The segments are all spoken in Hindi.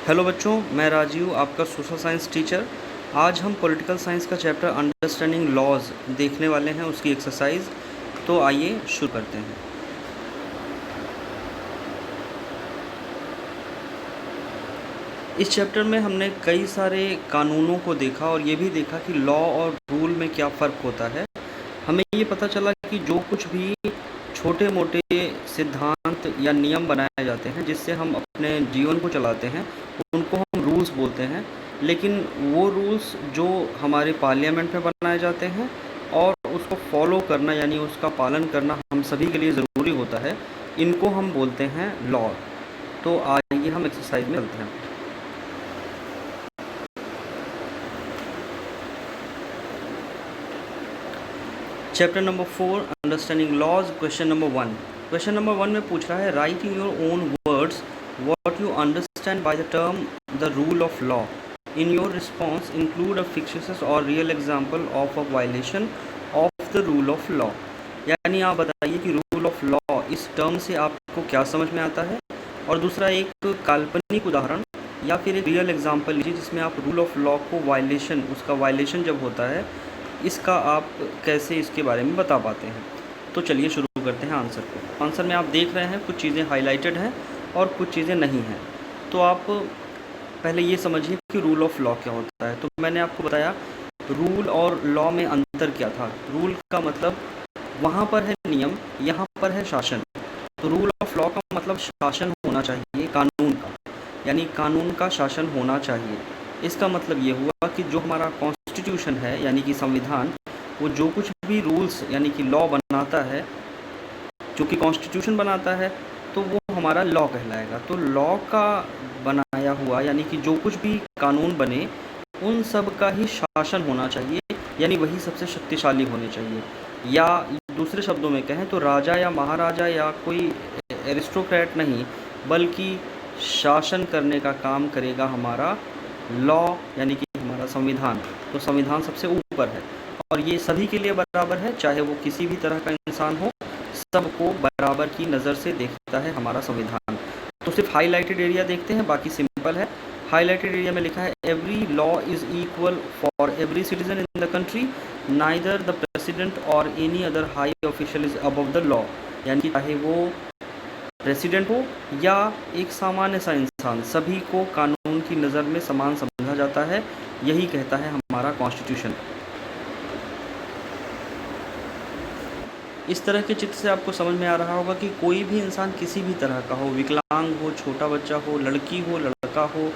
हेलो बच्चों, मैं राजीव, आपका सोशल साइंस टीचर। आज हम पॉलिटिकल साइंस का चैप्टर अंडरस्टैंडिंग लॉज देखने वाले हैं, उसकी एक्सरसाइज। तो आइए शुरू करते हैं। इस चैप्टर में हमने कई सारे कानूनों को देखा और ये भी देखा कि लॉ और रूल में क्या फ़र्क होता है। हमें ये पता चला कि जो कुछ भी छोटे मोटे सिद्धांत या नियम बनाए जाते हैं जिससे हम अपने जीवन को चलाते हैं, उनको हम रूल्स बोलते हैं। लेकिन वो रूल्स जो हमारे पार्लियामेंट में बनाए जाते हैं और उसको फॉलो करना यानी उसका पालन करना हम सभी के लिए ज़रूरी होता है, इनको हम बोलते हैं लॉ। तो आइए हम एक्सरसाइज में चलते हैं। Chapter number 4 understanding laws, question number 1। Question number 1 में पूछ रहा है, write in your own words what you understand by the term the rule of law. In your response include a fictitious or real example of a violation of the rule of law. यानी आप बताइए कि रूल ऑफ लॉ इस टर्म से आपको क्या समझ में आता है, और दूसरा एक काल्पनिक उदाहरण या फिर एक रियल एग्जांपल लीजिए जिसमें आप रूल ऑफ लॉ को वायलेशन, उसका वायलेशन जब होता है, इसका आप कैसे इसके बारे में बता पाते हैं। तो चलिए शुरू करते हैं आंसर को। आंसर में आप देख रहे हैं कुछ चीज़ें हाईलाइटेड हैं और कुछ चीज़ें नहीं हैं। तो आप पहले ये समझिए कि रूल ऑफ लॉ क्या होता है। तो मैंने आपको बताया रूल और लॉ में अंतर क्या था। रूल का मतलब वहाँ पर है नियम, यहाँ पर है शासन। तो रूल ऑफ लॉ का मतलब शासन होना चाहिए, कानून का, यानी कानून का शासन होना चाहिए। इसका मतलब ये हुआ कि जो हमारा कॉन्स्टिट्यूशन है यानी कि संविधान, वो जो कुछ भी रूल्स यानी कि लॉ बनाता है, जो कि कॉन्स्टिट्यूशन बनाता है, तो वो हमारा लॉ कहलाएगा। तो लॉ का बनाया हुआ यानी कि जो कुछ भी कानून बने उन सब का ही शासन होना चाहिए, यानी वही सबसे शक्तिशाली होने चाहिए। या दूसरे शब्दों में कहें तो राजा या महाराजा या कोई एरिस्टोक्रेट नहीं, बल्कि शासन करने का काम करेगा हमारा लॉ यानी कि हमारा संविधान। तो संविधान सबसे ऊपर है और ये सभी के लिए बराबर है, चाहे वो किसी भी तरह का इंसान हो, सबको बराबर की नज़र से देखता है हमारा संविधान। तो सिर्फ हाईलाइटेड एरिया देखते हैं, बाकी सिंपल है। हाईलाइटेड एरिया में लिखा है every law is equal for every citizen in the country, neither the president or any other high official is above the law. यानी चाहे वो प्रेसिडेंट हो या एक सामान्य सा इंसान, सभी को कानून की नज़र में समान समझा जाता है। यही कहता है हमारा कॉन्स्टिट्यूशन। इस तरह के चित्र से आपको समझ में आ रहा होगा कि कोई भी इंसान किसी भी तरह का हो, विकलांग हो, छोटा बच्चा हो, लड़की हो, लड़का हो,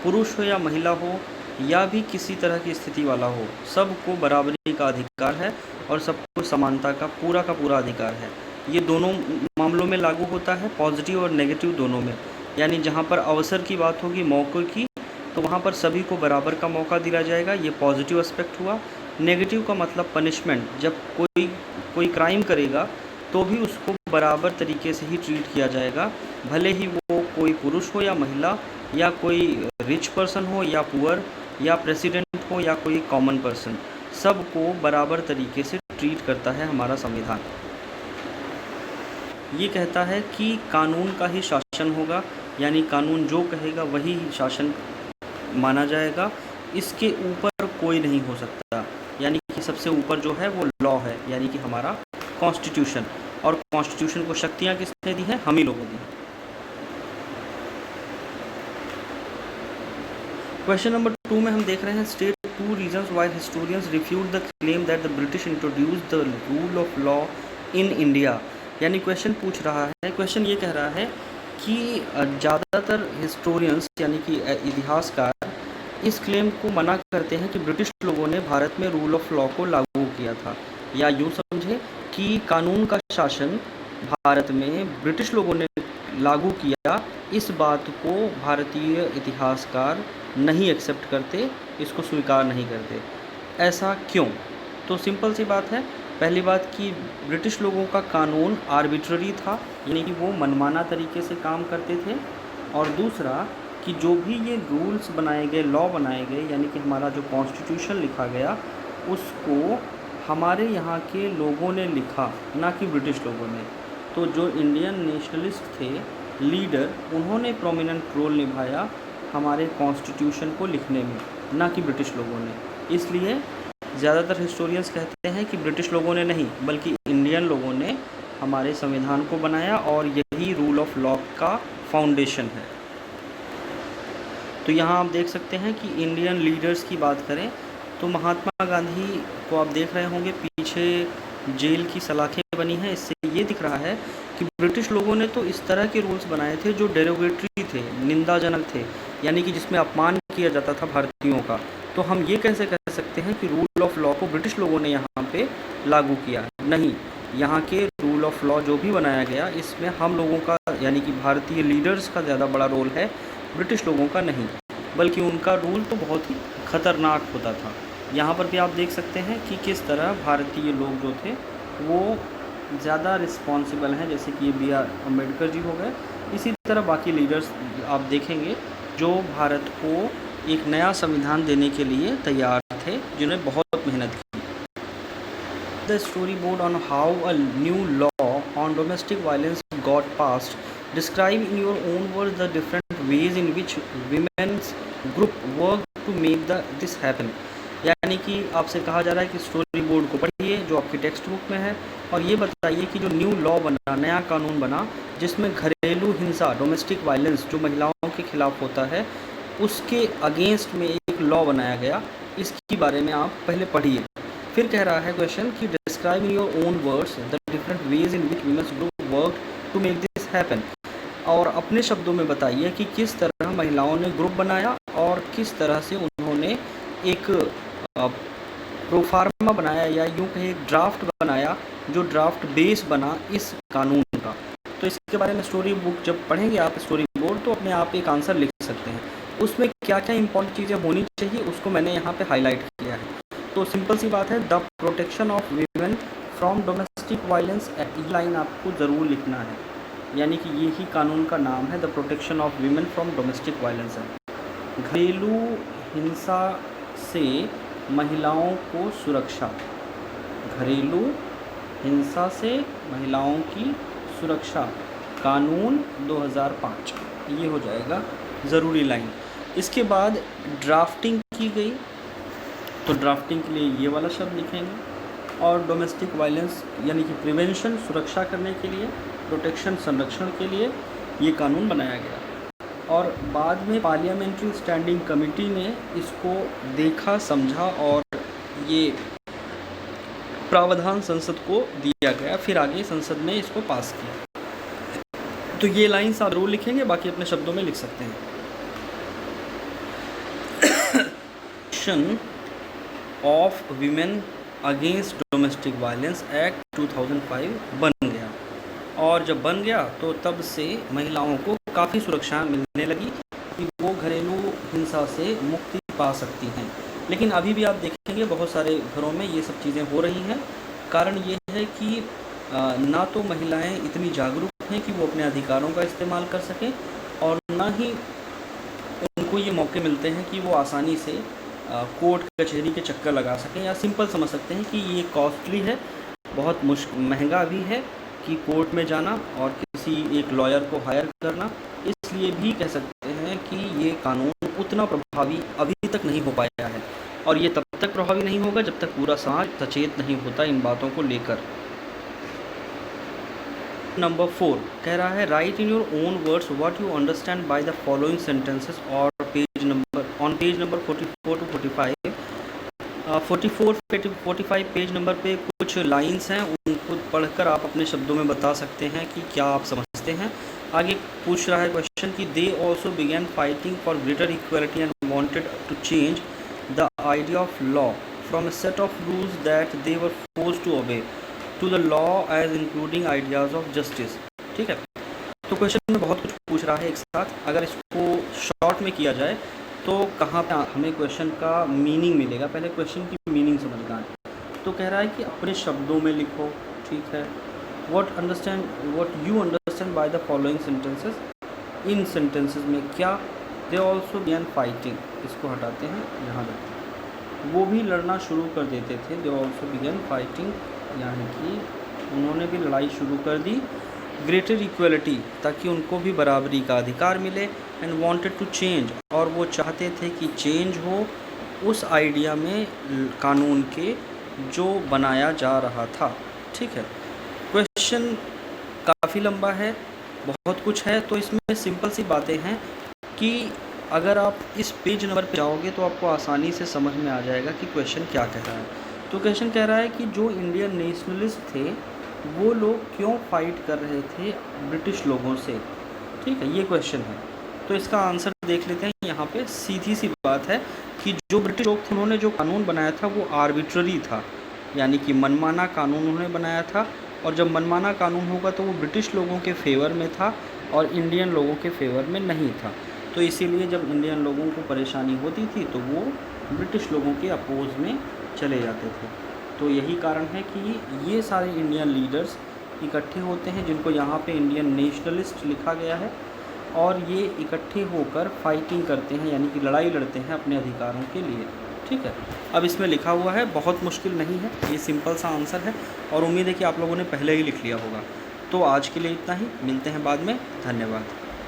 पुरुष हो या महिला हो, या भी किसी तरह की स्थिति वाला हो, सबको बराबरी का अधिकार है और सबको समानता का पूरा अधिकार है। ये दोनों मामलों में लागू होता है, पॉजिटिव और नेगेटिव दोनों में। यानी जहाँ पर अवसर की बात होगी, मौके की, तो वहाँ पर सभी को बराबर का मौका दिया जाएगा, ये पॉजिटिव एस्पेक्ट हुआ। नेगेटिव का मतलब पनिशमेंट, जब कोई क्राइम करेगा तो भी उसको बराबर तरीके से ही ट्रीट किया जाएगा, भले ही वो कोई पुरुष हो या महिला, या कोई रिच पर्सन हो या पुअर, या प्रेसिडेंट हो या कोई कॉमन पर्सन, सबको बराबर तरीके से ट्रीट करता है हमारा संविधान। ये कहता है कि कानून का ही शासन होगा, यानी कानून जो कहेगा वही शासन माना जाएगा, इसके ऊपर कोई नहीं हो सकता। यानी कि सबसे ऊपर जो है वो लॉ है, यानी कि हमारा कॉन्स्टिट्यूशन। और कॉन्स्टिट्यूशन को शक्तियाँ किसने दी हैं? हम ही लोगों दी। क्वेश्चन नंबर 2 में हम देख रहे हैं, state 2 reasons why historians refute the claim that the British introduce the rule of law in India. यानी क्वेश्चन पूछ रहा है, क्वेश्चन ये कह रहा है कि ज़्यादातर हिस्टोरियंस यानी कि इतिहासकार इस क्लेम को मना करते हैं कि ब्रिटिश लोगों ने भारत में रूल ऑफ लॉ को लागू किया था, या यूँ समझे कि कानून का शासन भारत में ब्रिटिश लोगों ने लागू किया। इस बात को भारतीय इतिहासकार नहीं एक्सेप्ट करते, इसको स्वीकार नहीं करते। ऐसा क्यों? तो सिंपल सी बात है। पहली बात कि ब्रिटिश लोगों का कानून आर्बिट्ररी था, यानी कि वो मनमाना तरीके से काम करते थे। और दूसरा कि जो भी ये रूल्स बनाए गए, लॉ बनाए गए, यानी कि हमारा जो कॉन्स्टिट्यूशन लिखा गया, उसको हमारे यहाँ के लोगों ने लिखा, ना कि ब्रिटिश लोगों ने। तो जो इंडियन नेशनलिस्ट थे, लीडर, उन्होंने प्रोमिनेंट रोल निभाया हमारे कॉन्स्टिट्यूशन को लिखने में, ना कि ब्रिटिश लोगों ने। इसलिए ज़्यादातर हिस्टोरियंस कहते हैं कि ब्रिटिश लोगों ने नहीं, बल्कि इंडियन लोगों ने हमारे संविधान को बनाया और यही रूल ऑफ लॉ का फाउंडेशन है। तो यहाँ आप देख सकते हैं कि इंडियन लीडर्स की बात करें तो महात्मा गांधी को आप देख रहे होंगे पीछे जेल की सलाखें बनी हैं। इससे ये दिख रहा है कि ब्रिटिश लोगों ने तो इस तरह के रूल्स बनाए थे जो डेरोगेटरी थे, निंदाजनक थे, यानी कि जिसमें अपमान किया जाता था भारतीयों का। तो हम ये कैसे कह सकते हैं कि रूल ऑफ लॉ को ब्रिटिश लोगों ने यहाँ पे लागू किया? नहीं, यहाँ के रूल ऑफ लॉ जो भी बनाया गया इसमें हम लोगों का, यानी कि भारतीय लीडर्स का ज़्यादा बड़ा रोल है, ब्रिटिश लोगों का नहीं। बल्कि उनका रूल तो बहुत ही खतरनाक होता था। यहाँ पर भी आप देख सकते हैं कि किस तरह भारतीय लोग जो थे वो ज़्यादा रिस्पॉन्सिबल हैं, जैसे कि बी आर अम्बेडकर जी हो गए। इसी तरह बाकी लीडर्स आप देखेंगे जो भारत को एक नया संविधान देने के लिए तैयार थे, जिन्होंने बहुत मेहनत की। The story board on how a new law on domestic violence got passed, describe in your own words the different ways in which women's group work to make this happen. यानी कि आपसे कहा जा रहा है कि स्टोरी बोर्ड को पढ़िए जो आपकी टेक्स्ट बुक में है, और ये बताइए कि जो न्यू लॉ बना, नया कानून बना, जिसमें घरेलू हिंसा, डोमेस्टिक वायलेंस जो महिलाओं के खिलाफ होता है, उसके अगेंस्ट में एक लॉ बनाया गया, इसके बारे में आप पहले पढ़िए। फिर कह रहा है क्वेश्चन कि describe in your own words the different ways in which women's group work to make this happen. और अपने शब्दों में बताइए कि किस तरह महिलाओं ने ग्रुप बनाया और किस तरह से उन्होंने एक प्रोफार्मा बनाया, या यूँ कहे एक ड्राफ्ट बनाया, जो ड्राफ्ट बेस बना इस कानून का। तो इसके बारे में स्टोरी बुक जब पढ़ेंगे आप, स्टोरी बोर्ड, तो अपने आप एक आंसर लिख सकते हैं। उसमें क्या क्या इंपॉर्टेंट चीज़ें होनी चाहिए उसको मैंने यहाँ पे हाईलाइट किया है। तो सिंपल सी बात है, the protection of women from domestic violence, ये लाइन आपको ज़रूर लिखना है, यानी कि यही कानून का नाम है, the protection of women from domestic violence है। घरेलू हिंसा से महिलाओं को सुरक्षा, घरेलू हिंसा से महिलाओं की सुरक्षा, कानून 2005, ये हो जाएगा ज़रूरी लाइन। इसके बाद ड्राफ्टिंग की गई, तो ड्राफ्टिंग के लिए ये वाला शब्द लिखेंगे, और डोमेस्टिक वायलेंस यानी कि प्रिवेंशन, सुरक्षा करने के लिए, प्रोटेक्शन, संरक्षण के लिए ये कानून बनाया गया। और बाद में पार्लियामेंट्री स्टैंडिंग कमेटी ने इसको देखा, समझा, और ये प्रावधान संसद को दिया गया, फिर आगे संसद ने इसको पास किया। तो ये लाइन्स आप जरूर लिखेंगे, बाकी अपने शब्दों में लिख सकते हैं। Of women against domestic violence act 2005 बन गया, और जब बन गया तो तब से महिलाओं को काफ़ी सुरक्षा मिलने लगी कि वो घरेलू हिंसा से मुक्ति पा सकती हैं। लेकिन अभी भी आप देखेंगे बहुत सारे घरों में ये सब चीज़ें हो रही हैं। कारण ये है कि ना तो महिलाएं इतनी जागरूक हैं कि वो अपने अधिकारों का इस्तेमाल कर सकें, और ना ही उनको ये मौके मिलते हैं कि वो आसानी से कोर्ट कचहरी के चक्कर लगा सकें, या सिंपल समझ सकते हैं कि ये कॉस्टली है, बहुत महंगा भी है कि कोर्ट में जाना और किसी एक लॉयर को हायर करना। इसलिए भी कह सकते हैं कि ये कानून उतना प्रभावी अभी तक नहीं हो पाया है, और ये तब तक प्रभावी नहीं होगा जब तक पूरा समाज सचेत नहीं होता इन बातों को लेकर। नंबर 4 कह रहा है, write in your own words what you understand by the following sentences, और page number 44 to 45, 44-45 page number पे कुछ लाइंस हैं, उनको पढ़कर आप अपने शब्दों में बता सकते हैं कि क्या आप समझते हैं। आगे पूछ रहा है क्वेश्चन कि they also began fighting for greater equality and wanted to change the idea of law from a set of rules that they were forced to obey to the law as including ideas of justice. ठीक है, तो क्वेश्चन में बहुत कुछ पूछ रहा है एक साथ। अगर इसको शॉर्ट में किया जाए तो कहाँ पे हमें क्वेश्चन का मीनिंग मिलेगा, पहले क्वेश्चन की मीनिंग समझना है। तो कह रहा है कि अपने शब्दों में लिखो। ठीक है, what you understand by the following sentences, in sentences में क्या, दे ऑल्सो बिगैन फाइटिंग, इसको हटाते हैं, यहाँ देखते हैं, वो भी लड़ना शुरू कर देते थे, दे ऑल्सो बिगैन फाइटिंग, यानी कि उन्होंने भी लड़ाई शुरू कर दी। ग्रेटर इक्वलिटी, ताकि उनको भी बराबरी का अधिकार मिले। एंड वांटेड टू चेंज, और वो चाहते थे कि चेंज हो उस आइडिया में कानून के जो बनाया जा रहा था। ठीक है, क्वेश्चन काफ़ी लंबा है, बहुत कुछ है, तो इसमें सिंपल सी बातें हैं कि अगर आप इस पेज नंबर पे जाओगे तो आपको आसानी से समझ में आ जाएगा कि क्वेश्चन क्या कह रहा है। तो क्वेश्चन कह रहा है कि जो इंडियन नेशनलिस्ट थे वो लोग क्यों फाइट कर रहे थे ब्रिटिश लोगों से। ठीक है, ये क्वेश्चन है, तो इसका आंसर देख लेते हैं। यहाँ पे सीधी सी बात है कि जो ब्रिटिश लोग थे उन्होंने जो कानून बनाया था वो आर्बिट्ररी था, यानी कि मनमाना कानून उन्होंने बनाया था। और जब मनमाना कानून होगा तो वो ब्रिटिश लोगों के फेवर में था और इंडियन लोगों के फेवर में नहीं था। तो इसीलिए जब इंडियन लोगों को परेशानी होती थी तो वो ब्रिटिश लोगों के अपोज में चले जाते थे। तो यही कारण है कि ये सारे इंडियन लीडर्स इकट्ठे होते हैं, जिनको यहाँ पे इंडियन नेशनलिस्ट लिखा गया है, और ये इकट्ठे होकर फाइटिंग करते हैं, यानी कि लड़ाई लड़ते हैं अपने अधिकारों के लिए। ठीक है, अब इसमें लिखा हुआ है, बहुत मुश्किल नहीं है, ये सिंपल सा आंसर है और उम्मीद है कि आप लोगों ने पहले ही लिख लिया होगा। तो आज के लिए इतना ही, मिलते हैं बाद में, धन्यवाद।